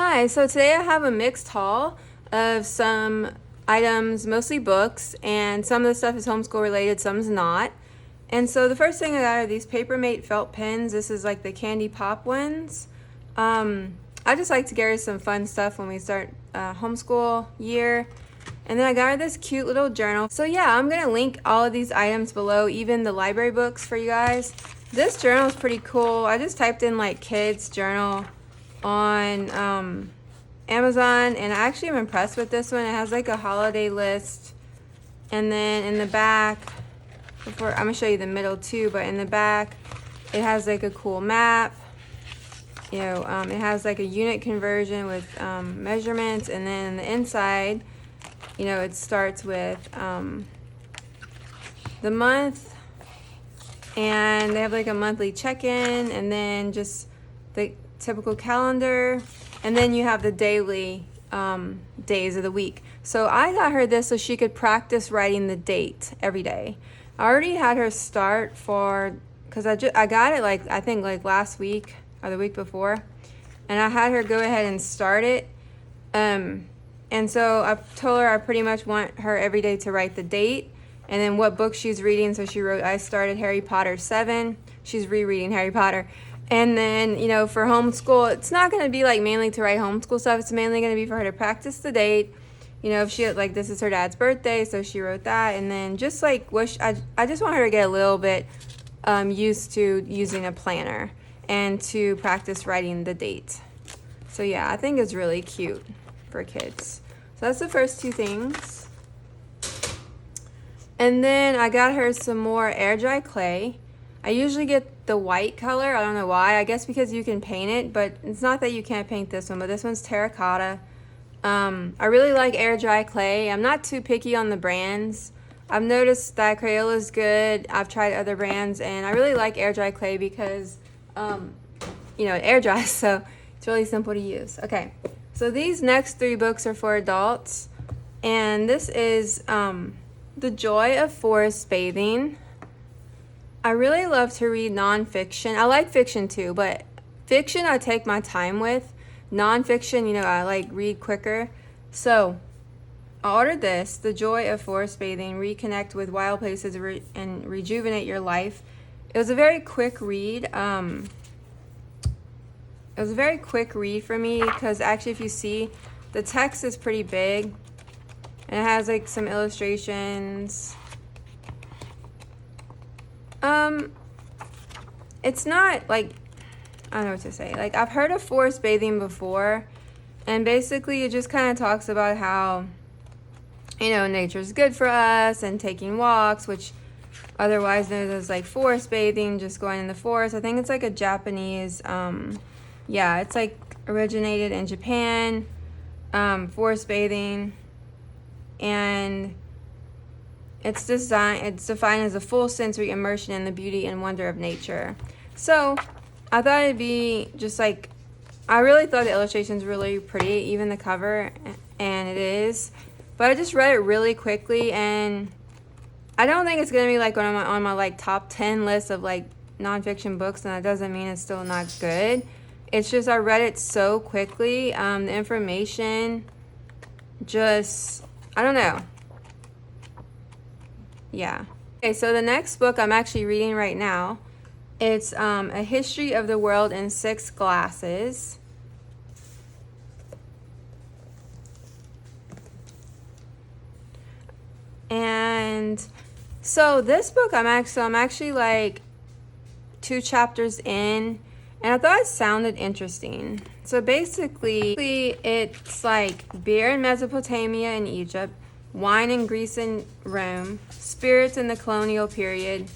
Hi, so today I have a mixed haul of some items, mostly books, and some of the stuff is homeschool related, some's not. And so the first thing I got are these Papermate felt pens. This is like the candy pop ones. I just like to get her some fun stuff when we start homeschool year. And then I got her this cute little journal. So yeah, I'm gonna link all of these items below, even the library books for you guys. This journal is pretty cool. I just typed in like kids journal on Amazon, and I actually am impressed with this one. It has like a holiday list, and then in the back, I'm gonna show you the middle too, but in the back it has like a cool map. It has like a unit conversion with measurements, and then in the inside, it starts with the month, and they have like a monthly check-in, and then just the typical calendar, and then you have the daily days of the week. So I got her this so she could practice writing the date every day. I already had her start because I got it I think last week or the week before, and I had her go ahead and start it. And so I told her I pretty much want her every day to write the date and then what book she's reading. So she wrote, I started Harry Potter 7. She's rereading Harry Potter. And then, for homeschool, it's not going to be like mainly to write homeschool stuff. It's mainly going to be for her to practice the date. If she this is her dad's birthday, so she wrote that. And then just I just want her to get a little bit used to using a planner and to practice writing the date. So yeah, I think it's really cute for kids. So that's the first two things. And then I got her some more air dry clay. I usually get the white color. I don't know why. I guess because you can paint it, but it's not that you can't paint this one, but this one's terracotta. I really like air dry clay. I'm not too picky on the brands. I've noticed that Crayola is good. I've tried other brands, and I really like air dry clay because, it air dries, so it's really simple to use. Okay, so these next three books are for adults, and this is The Joy of Forest Bathing. I really love to read nonfiction. I like fiction too, but fiction I take my time with. Nonfiction, I read quicker. So I ordered this, The Joy of Forest Bathing, Reconnect with Wild Places and Rejuvenate Your Life. It was a very quick read. It was a very quick read for me because actually if you see, the text is pretty big. And it has some illustrations. It's not I don't know what to say. I've heard of forest bathing before, and basically it just kind of talks about how, nature's good for us and taking walks, which otherwise known as forest bathing, just going in the forest. I think it's a Japanese, it's originated in Japan, forest bathing, and it's defined as a full sensory immersion in the beauty and wonder of nature. So I thought it'd be just I really thought the illustration's really pretty, even the cover, and it is. But I just read it really quickly, and I don't think it's gonna be on my top 10 list of nonfiction books, and that doesn't mean it's still not good. It's just I read it so quickly. The information just, I don't know. Yeah. Okay, so the next book I'm actually reading right now, it's A History of the World in 6 Glasses. And so this book I'm actually 2 chapters in, and I thought it sounded interesting. So basically it's beer in Mesopotamia and Egypt, wine in Greece and Rome, spirits in the colonial period,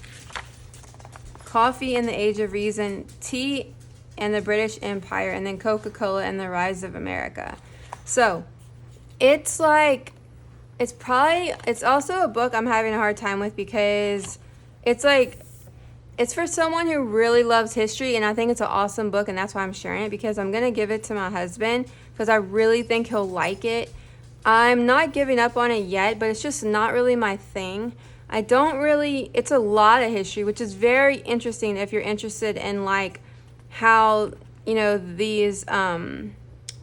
coffee in the Age of Reason, tea and the British Empire, and then Coca-Cola and the rise of America. So it's it's also a book I'm having a hard time with because it's for someone who really loves history, and I think it's an awesome book, and that's why I'm sharing it, because I'm going to give it to my husband because I really think he'll like it. I'm not giving up on it yet, but it's just not really my thing. It's a lot of history, which is very interesting if you're interested in how, these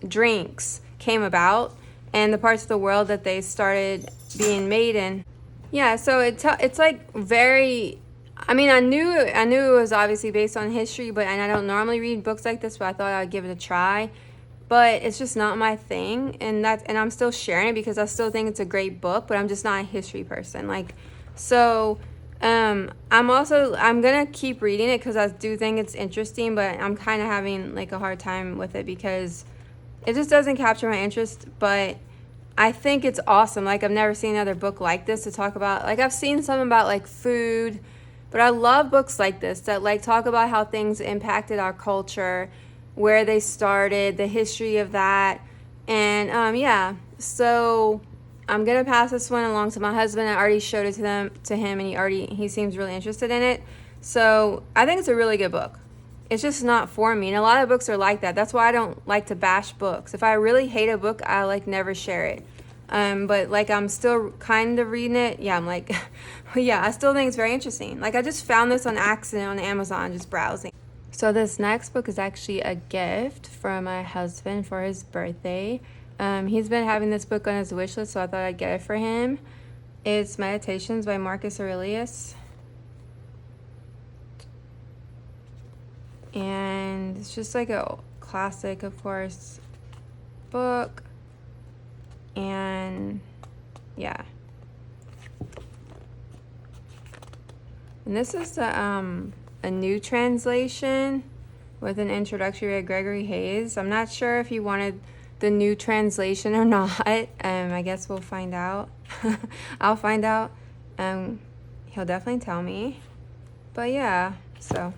drinks came about and the parts of the world that they started being made in. Yeah, so it's like very, I mean, I knew it was obviously based on history, and I don't normally read books like this, but I thought I'd give it a try. But it's just not my thing, and I'm still sharing it because I still think it's a great book, but I'm just not a history person. Like, so I'm gonna keep reading it because I do think it's interesting, but I'm kind of having like a hard time with it because it just doesn't capture my interest. But I think it's awesome. Like, I've never seen another book like this to talk about. Like, I've seen some about like food, but I love books like this that like talk about how things impacted our culture, where they started, the history of that. And yeah, so I'm gonna pass this one along to my husband. I already showed it to him, and he seems really interested in it. So I think it's a really good book. It's just not for me, and a lot of books are like that. That's why I don't like to bash books. If I really hate a book, I like never share it. But like, I'm still kind of reading it. Yeah, I'm like, yeah, I still think it's very interesting. Like, I just found this on accident on Amazon, just browsing. So this next book is actually a gift from my husband for his birthday. He's been having this book on his wish list, so I thought I'd get it for him. It's Meditations by Marcus Aurelius. And it's just like a classic, of course, book. And yeah. And this is a new translation with an introduction by Gregory Hayes. I'm not sure if he wanted the new translation or not. I guess we'll find out. I'll find out. He'll definitely tell me. But yeah, so.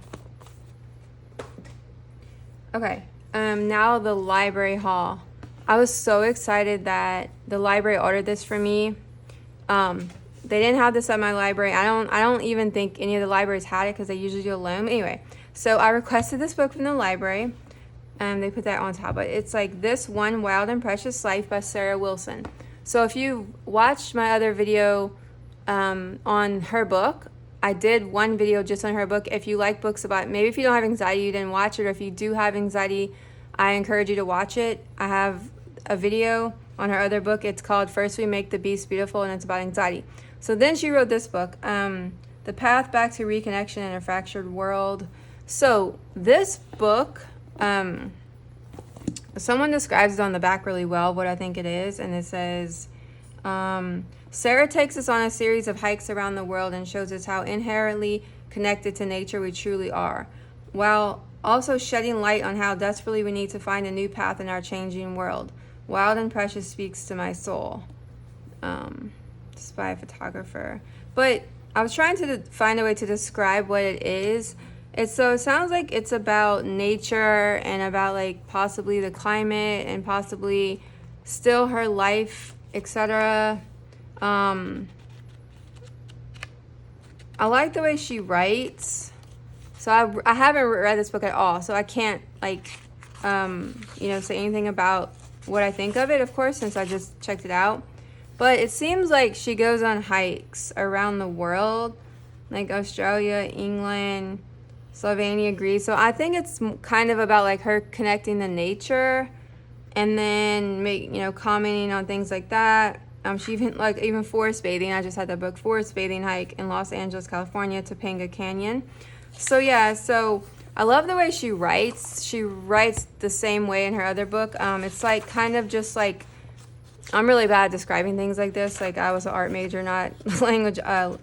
Okay, now the library haul. I was so excited that the library ordered this for me. They didn't have this at my library. I don't even think any of the libraries had it because they usually do a loan. Anyway, so I requested this book from the library. They put that on top, but it's like This One Wild and Precious Life by Sarah Wilson. So if you watched my other video on her book, I did one video just on her book. If you like books about, maybe if you don't have anxiety, you didn't watch it, or if you do have anxiety, I encourage you to watch it. I have a video on her other book. It's called First We Make the Beast Beautiful, and it's about anxiety. So then she wrote this book, The Path Back to Reconnection in a Fractured World. So this book, someone describes it on the back really well, what I think it is, and it says, Sarah takes us on a series of hikes around the world and shows us how inherently connected to nature we truly are, while also shedding light on how desperately we need to find a new path in our changing world. Wild and Precious speaks to my soul. It's by a photographer. But I was trying to find a way to describe what it is. It sounds like it's about nature and about like possibly the climate and possibly still her life, etc. I like the way she writes. So I haven't read this book at all, so I can't like say anything about what I think of it, of course, since I just checked it out. But it seems like she goes on hikes around the world, like Australia, England, Slovenia, Greece. So I think it's kind of about like her connecting to nature, and then commenting on things like that. She even forest bathing. I just had that book, Forest Bathing Hike in Los Angeles, California, Topanga Canyon. So yeah, so I love the way she writes. She writes the same way in her other book. It's like kind of just like, I'm really bad at describing things like this. Like, I was an art major, not language. I'm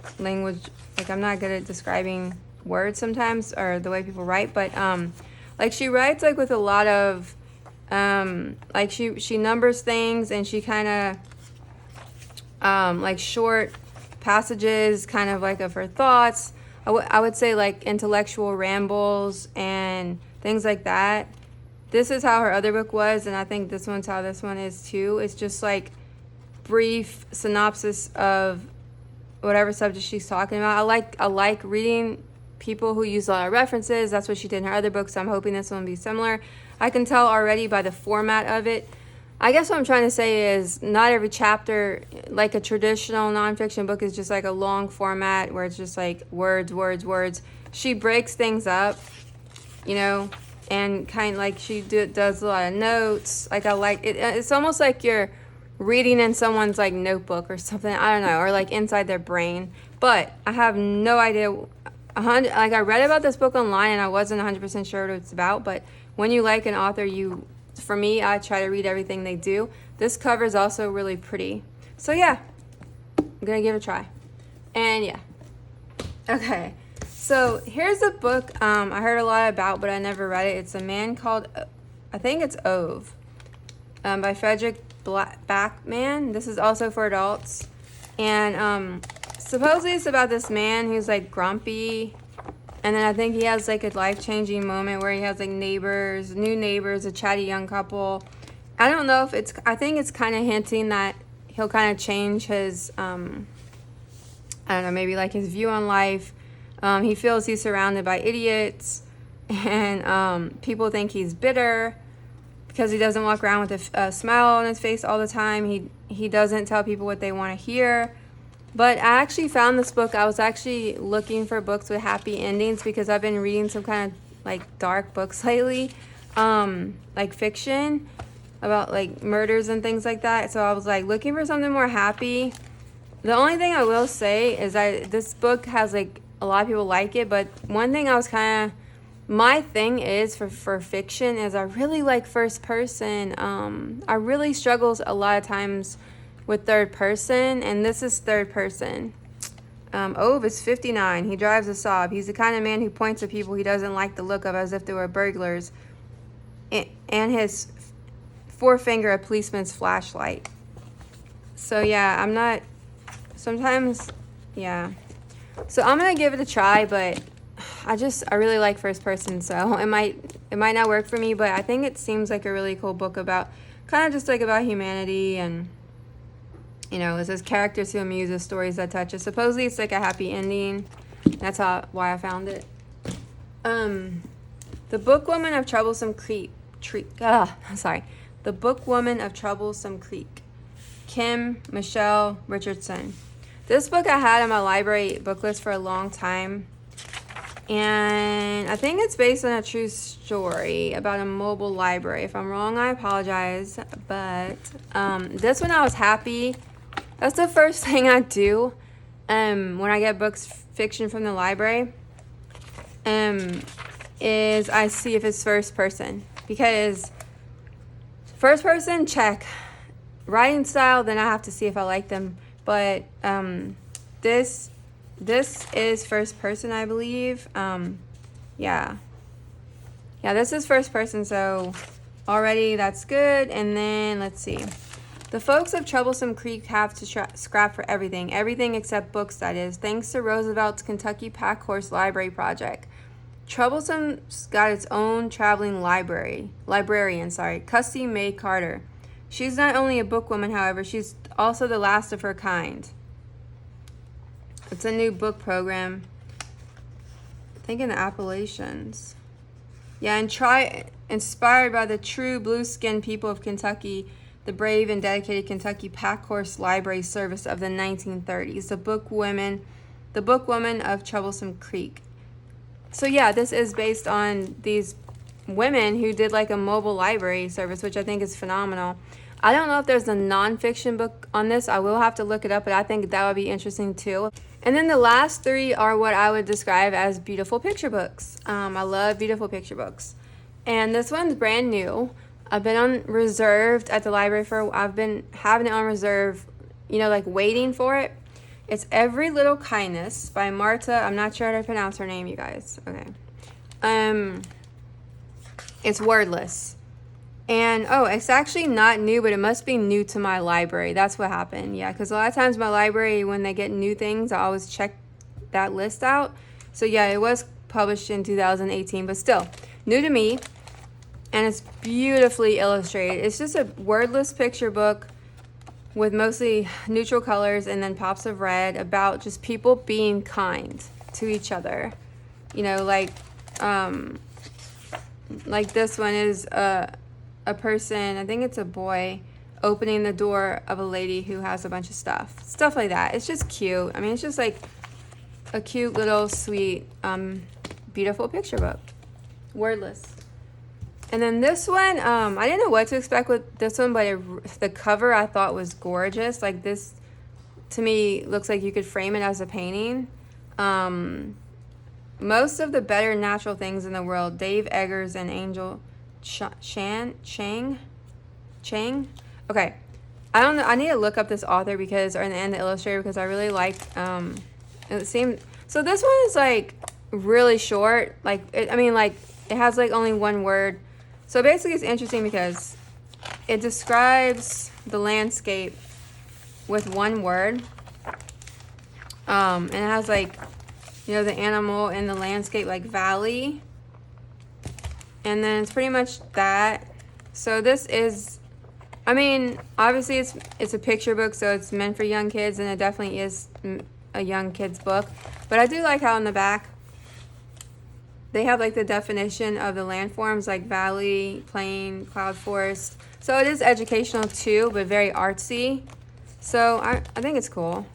not good at describing words sometimes, or the way people write. But like, she writes like with a lot of like she numbers things, and she kind of like short passages, kind of like of her thoughts. I would say like intellectual rambles and things like that. This is how her other book was, and I think this one's how this one is too. It's just like brief synopsis of whatever subject she's talking about. I like reading people who use a lot of references. That's what she did in her other books, so I'm hoping this one will be similar. I can tell already by the format of it. I guess what I'm trying to say is not every chapter, like a traditional nonfiction book, is just like a long format where it's just like words. She breaks things up, and kind of like she does a lot of notes. Like I like it. It's almost like you're reading in someone's like notebook or something. I don't know, or like inside their brain. But I have no idea. Like I read about this book online and I wasn't 100% sure what it's about. But when you like an author, for me, I try to read everything they do. This cover is also really pretty. So yeah, I'm gonna give it a try. And yeah. Okay, so here's a book I heard a lot about, but I never read it. It's A Man Called, I think it's Ove, by Frederick Backman. This is also for adults. And supposedly it's about this man who's like grumpy. And then I think he has like a life-changing moment where he has like new neighbors, a chatty young couple. I don't know if I think it's kind of hinting that he'll kind of change his, I don't know, maybe like his view on life. He feels he's surrounded by idiots, and people think he's bitter because he doesn't walk around with a smile on his face all the time. He doesn't tell people what they want to hear. But I actually found this book. I was actually looking for books with happy endings because I've been reading some kind of like dark books lately, like fiction about like murders and things like that. So I was like looking for something more happy. The only thing I will say is this book has like a lot of people like it, but one thing I was kind of, my thing is for fiction is I really like first person. I really struggle a lot of times with third person, and this is third person. Ove is 59. He drives a Saab. He's the kind of man who points at people he doesn't like the look of as if they were burglars, and his forefinger a policeman's flashlight. So yeah, I'm not, sometimes, yeah. So I'm gonna give it a try, but I really like first person, so it might not work for me, but I think it seems like a really cool book about kind of just like about humanity, and you know, it says characters who amuse us, stories that touch us. Supposedly it's like a happy ending. That's why I found it. The Bookwoman of Troublesome Creek. The Bookwoman of Troublesome Creek. Kim Michelle Richardson. This book I had on my library book list for a long time. And I think it's based on a true story about a mobile library. If I'm wrong, I apologize. But this one I was happy. That's the first thing I do when I get books, fiction from the library, is I see if it's first person. Because first person, check. Writing style, then I have to see if I like them. But this is first person, I believe. Yeah, this is first person, so already that's good. And then let's see. The folks of Troublesome Creek have to scrap for everything except books, that is, thanks to Roosevelt's Kentucky Pack Horse Library Project. Troublesome's got its own traveling librarian, Custy May Carter. She's not only a bookwoman, however, she's also the last of her kind. It's a new book program. I think in the Appalachians. Yeah, and inspired by the true blue-skinned people of Kentucky, the brave and dedicated Kentucky Pack Horse Library Service of the 1930s, the Bookwoman of Troublesome Creek. So yeah, this is based on these women who did like a mobile library service, which I think is phenomenal. I don't know if there's a nonfiction book on this. I will have to look it up, but I think that would be interesting too. And then the last three are what I would describe as beautiful picture books. I love beautiful picture books. And this one's brand new. I've been on reserved at the library I've been having it on reserve, you know, like waiting for it. It's Every Little Kindness by Marta. I'm not sure how to pronounce her name, you guys. Okay. It's wordless. And, it's actually not new, but it must be new to my library. That's what happened. Yeah, because a lot of times my library, when they get new things, I always check that list out. So, yeah, it was published in 2018, but still, new to me. And it's beautifully illustrated. It's just a wordless picture book with mostly neutral colors and then pops of red about just people being kind to each other. You know, like this one is a person, I think it's a boy, opening the door of a lady who has a bunch of stuff like that. It's just cute. I mean, it's just like a cute little sweet beautiful picture book, wordless. And then this one, I didn't know what to expect with this one, but the cover I thought was gorgeous. Like this, to me, looks like you could frame it as a painting. Most of the better natural things in the world, Dave Eggers and Angel Chang. Okay, I don't know. I need to look up this author because, and the illustrator, because I really like. It seemed so. This one is like really short. Like it has like only one word. So basically, it's interesting because it describes the landscape with one word. And it has like, the animal in the landscape, like valley. And then it's pretty much that. So this is, obviously it's a picture book, so it's meant for young kids, and it definitely is a young kid's book. But I do like how in the back they have like the definition of the landforms, like valley, plain, cloud, forest. So it is educational too, but very artsy. So I think it's cool.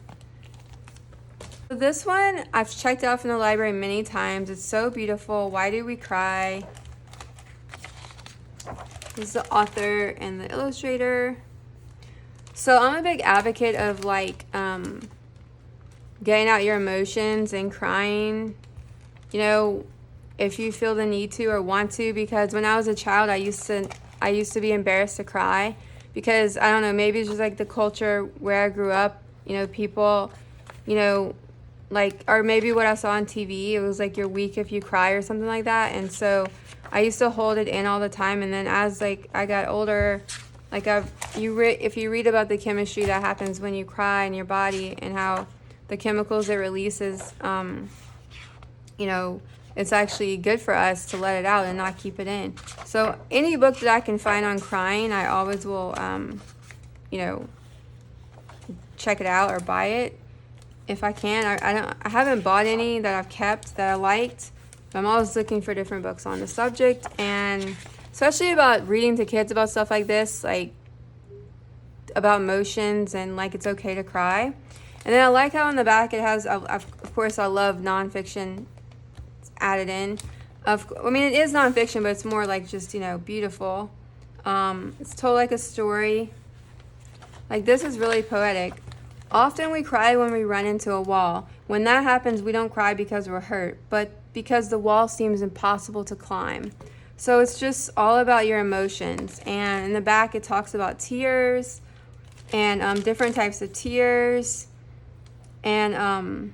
This one I've checked out from the library many times. It's so beautiful. Why Do We Cry? This is the author and the illustrator. So I'm a big advocate of like getting out your emotions and crying, if you feel the need to or want to, because when I was a child I used to be embarrassed to cry because I don't know, maybe it's just like the culture where I grew up, people, like, or maybe what I saw on TV, it was like you're weak if you cry or something like that. And so I used to hold it in all the time. And then as like I got older, like if you read about the chemistry that happens when you cry in your body and how the chemicals it releases, it's actually good for us to let it out and not keep it in. So any book that I can find on crying, I always will, check it out or buy it if I can. I haven't bought any that I've kept that I liked. But I'm always looking for different books on the subject, and especially about reading to kids about stuff like this, like about emotions and like it's okay to cry. And then I like how in the back it has, of course, I love nonfiction added in. It is nonfiction, but it's more like just, beautiful. It's told like a story. Like this is really poetic. Often we cry when we run into a wall. When that happens, we don't cry because we're hurt, but because the wall seems impossible to climb. So it's just all about your emotions. And in the back it talks about tears and different types of tears. And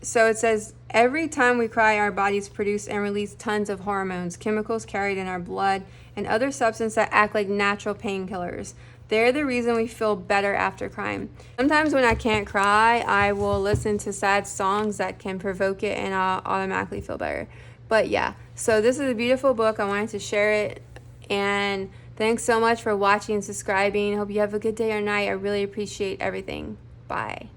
so it says, every time we cry, our bodies produce and release tons of hormones, chemicals carried in our blood, and other substances that act like natural painkillers. They're the reason we feel better after crying. Sometimes when I can't cry, I will listen to sad songs that can provoke it, and I'll automatically feel better. But yeah, so this is a beautiful book. I wanted to share it. And thanks so much for watching and subscribing. Hope you have a good day or night. I really appreciate everything. Bye.